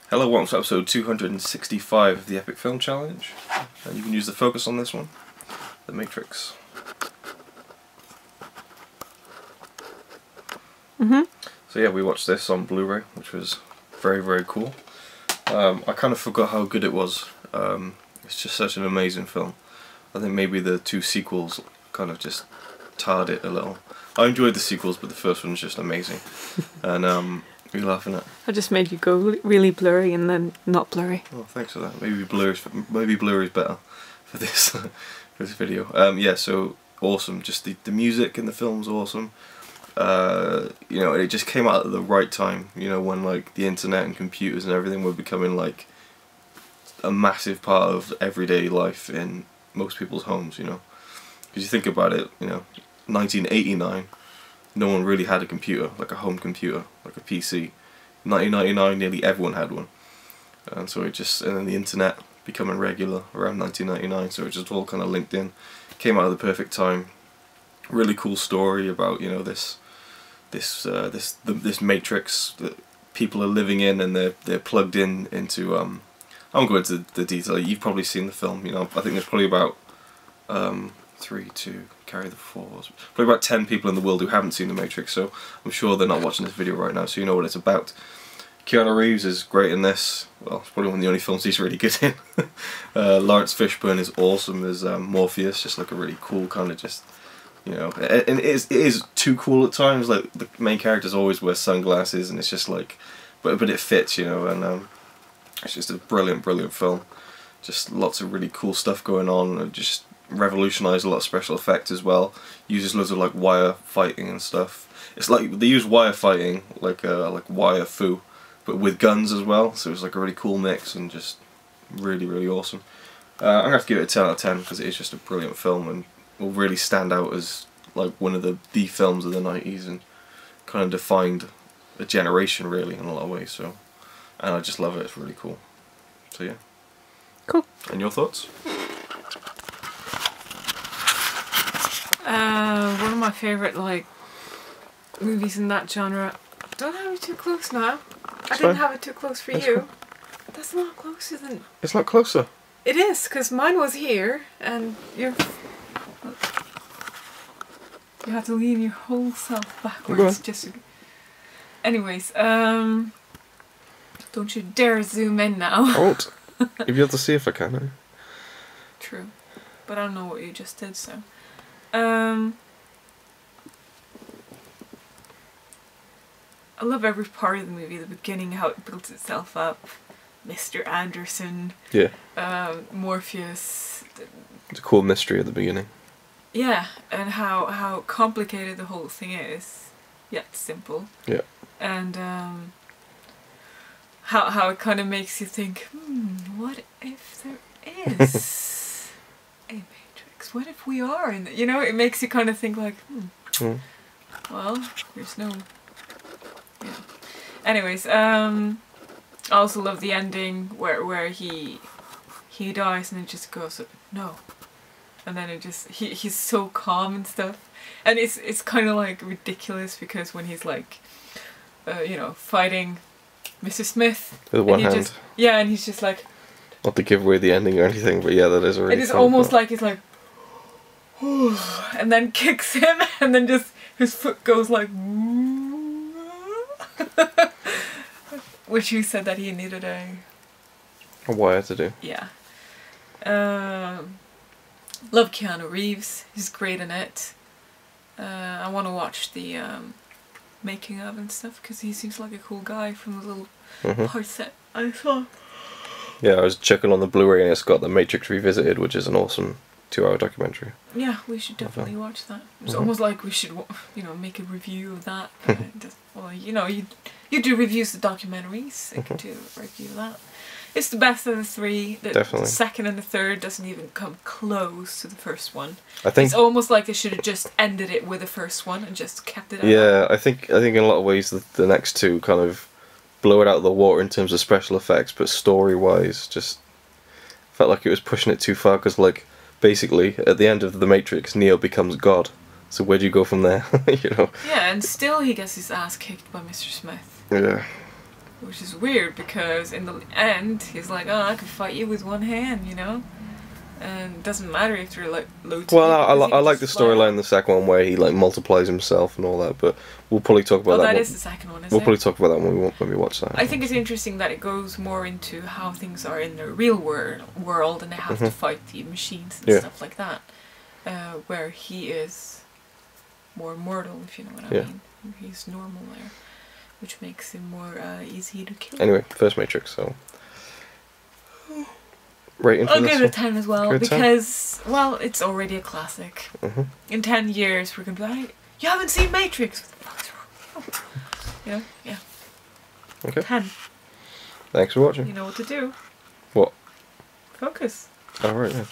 Hello, welcome to episode 265 of the Epic Film Challenge. And you can use the focus on this one, The Matrix. So yeah, we watched this on Blu-ray, which was very, very cool. I kind of forgot how good it was. It's just such an amazing film. I think maybe the two sequels kind of just tarred it a little. I enjoyed the sequels, but the first one's just amazing. And what are you laughing at? I just made you go really blurry and then not blurry. Oh, thanks for that. Maybe blur is better for this for this video. Yeah, so awesome. Just the music in the film's awesome. You know, it just came out at the right time. You know, when like the internet and computers and everything were becoming like a massive part of everyday life in most people's homes. You know, because you think about it, you know, 1989. No one really had a computer, like a home computer, like a PC. 1999, nearly everyone had one. And so and then the internet becoming regular around 1999, so it just all kind of linked in. Came out at the perfect time. Really cool story about, you know, this matrix that people are living in, and they're plugged into. I won't go into the detail. You've probably seen the film. You know, I think there's probably about 3, 2, carry the 4s. Probably about 10 people in the world who haven't seen The Matrix, so I'm sure they're not watching this video right now, so you know what it's about. Keanu Reeves is great in this. Well, it's probably one of the only films he's really good in. Lawrence Fishburne is awesome as Morpheus, just like a really cool kind of just, you know, and it is too cool at times. Like the main characters always wear sunglasses, and it's just like, but it fits, you know, and it's just a brilliant film. Just lots of really cool stuff going on, and just revolutionised a lot of special effects as well. Uses loads of like wire fighting and stuff. It's like they use wire fighting like wire fu, but with guns as well. So it's like a really cool mix and just really awesome. I'm gonna have to give it a 10 out of 10 because it is just a brilliant film and will really stand out as like one of the films of the 90s and kind of defined a generation really in a lot of ways. So, and I just love it. It's really cool. So yeah. Cool. And your thoughts? One of my favourite like movies in that genre. Don't have it too close now. I didn't have it too close for you. Cool. That's not closer than... It's not closer. It is, because mine was here, and you have to lean your whole self backwards just to... Anyways, don't you dare zoom in now. I won't. You'll be able to see if I can. True. But I don't know what you just did, so... I love every part of the movie, the beginning, how it builds itself up. Mr. Anderson. Yeah. Morpheus. It's a cool mystery at the beginning. Yeah, and how complicated the whole thing is, yet simple. Yeah. And how it kind of makes you think, what if there is a Matrix? What if we are in the, you know, it makes you kind of think like, well, there's no... Yeah. Anyways, I also love the ending where he dies and it just goes no, and then it just he's so calm and stuff, and it's kind of like ridiculous because when he's like, you know, fighting Mr. Smith with one hand, and he's just like, not to give away the ending or anything, but yeah, that is a really. It is almost like he's like, and then kicks him, and then just his foot goes like. Which you said that he needed a wire to do. Yeah. Love Keanu Reeves. He's great in it. I want to watch the making of and stuff because he seems like a cool guy from the little parts that I saw. Yeah, I was checking on the Blu-ray and it's got The Matrix Revisited, which is an awesome 2-hour documentary. Yeah, we should definitely watch that. It's almost like we should, you know, make a review of that. Well, you know, you do reviews of documentaries. I could do a review of that. It's the best of the three. The second and the third doesn't even come close to the first one. I think it's almost like they should have just ended it with the first one and just kept it out. Yeah, I think in a lot of ways the next two kind of blow it out of the water in terms of special effects, but story-wise, just felt like it was pushing it too far because, like, basically at the end of The Matrix, Neo becomes God. So where do you go from there? You know? Yeah, and still he gets his ass kicked by Mr. Smith. Yeah. which is weird because in the end he's like, oh, I can fight you with one hand, you know, and it doesn't matter if they're like loads. Well, I like the storyline in the second one where he like multiplies himself and all that, but we'll probably talk about that. That is the second one, We'll probably talk about that when we watch that. I think it's interesting that it goes more into how things are in the real world, and they have to fight the machines and stuff like that, where he is more mortal, if you know what I mean. He's normal there, which makes him more easy to kill. Anyway, first Matrix, so rating for I'll this give it one? a 10 as well, Give it a 10? because, well, it's already a classic. In 10 years, we're going to be like, you haven't seen Matrix! What the fuck's wrong? You know? Yeah. Okay. 10. Thanks for watching. You know what to do. What? Focus. Alright, yeah.